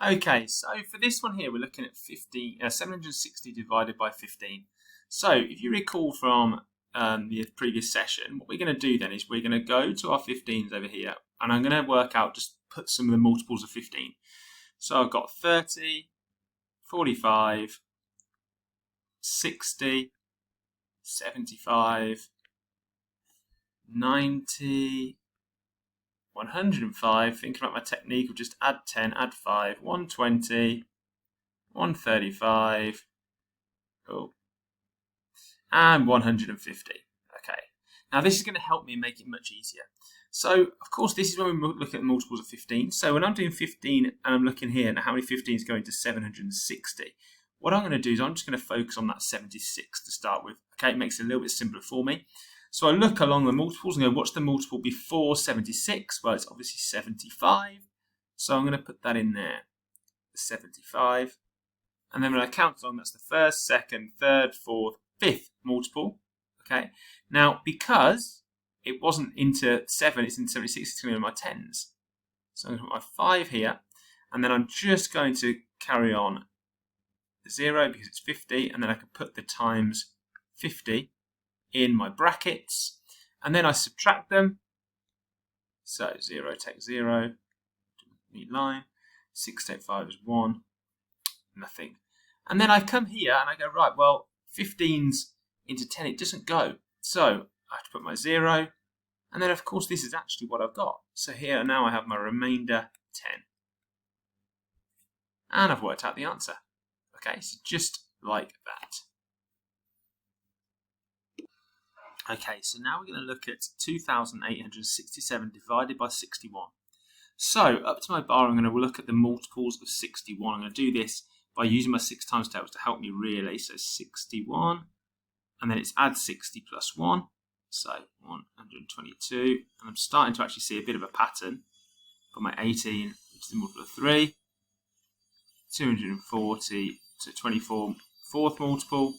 Okay, so for this one here, we're looking at 760 divided by 15. So if you recall from the previous session, what we're going to do then is we're going to go to our 15s over here, and I'm going to work out, just put some of the multiples of 15. So I've got 30, 45, 60, 75, 90, 105, thinking about my technique of just add 10, add 5, 120, 135, and 150. Okay, now this is going to help me make it much easier. So, of course, this is when we look at multiples of 15. So when I'm doing 15 and I'm looking here, now how many 15s go into 760? What I'm going to do is I'm just going to focus on that 76 to start with. Okay, it makes it a little bit simpler for me. So I look along the multiples and go, what's the multiple before 76? Well, it's obviously 75. So I'm going to put that in there, 75. And then when I count along, that's the first, second, third, fourth, fifth multiple. Okay. Now, because it wasn't into 7, it's into 76, it's going to be my 10s. So I'm going to put my 5 here. And then I'm just going to carry on the 0 because it's 50. And then I can put the times 50 in my brackets, and then I subtract them. So 0 takes 0, neat line, 6 take 5 is 1, nothing. And then I come here and I go, right, well, 15s into 10, it doesn't go. So I have to put my 0, and then of course this is actually what I've got. So here now I have my remainder 10. And I've worked out the answer. Okay, so just like that. Okay, so now we're going to look at 2,867 divided by 61. So up to my bar, I'm going to look at the multiples of 61. I'm going to do this by using my 6 times tables to help me really. So 61, and then it's add 60 plus 1, so 122. And I'm starting to actually see a bit of a pattern. Got my 18, which is the multiple of 3, 240 to 24, fourth multiple.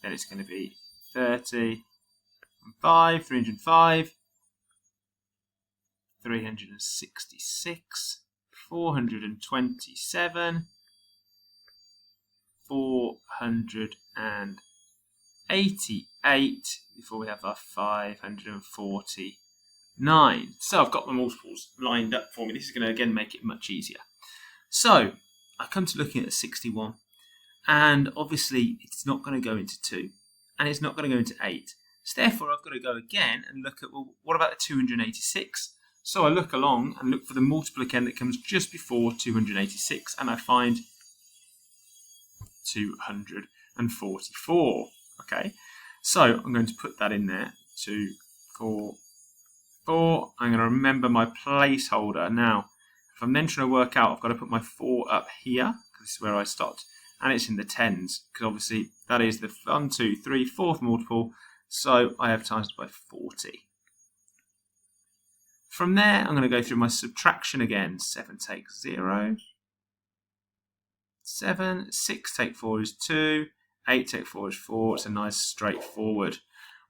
Then it's going to be 30, 5, 305, 366, 427, 488, before we have our 549. So I've got the multiples lined up for me. This is going to again make it much easier. So I come to looking at 61, and obviously it's not going to go into 2. And it's not going to go into 8. So therefore, I've got to go again and look at, well, what about the 286? So I look along and look for the multiple again that comes just before 286, and I find 244. Okay, so I'm going to put that in there, 244. I'm going to remember my placeholder. Now, if I'm then trying to work out, I've got to put my 4 up here, because this is where I stopped. And it's in the 10s, because obviously that is the 1, 2, 3, 4th multiple, so I have times it by 40. From there, I'm going to go through my subtraction again. 7 takes 0, 7, 6 take 4 is 2, 8 take 4 is 4, it's a nice straightforward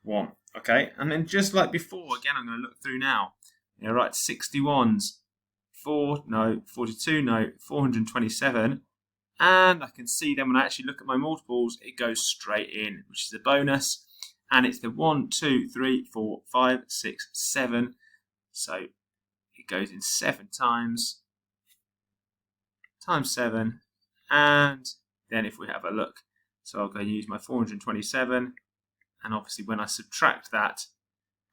one. Okay, and then just like before, again I'm going to look through now. Yeah, right, 61s, 4, no, 42, no, 427. And I can see then when I actually look at my multiples, it goes straight in, which is a bonus. And it's the 1, 2, 3, 4, 5, 6, 7. So it goes in 7 times 7. And then if we have a look, so I'll go and use my 427. And obviously when I subtract that,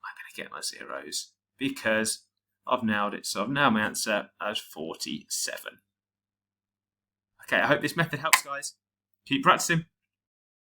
I'm going to get my zeros because I've nailed it. So I've nailed my answer as 47. Okay, I hope this method helps, guys. Keep practicing.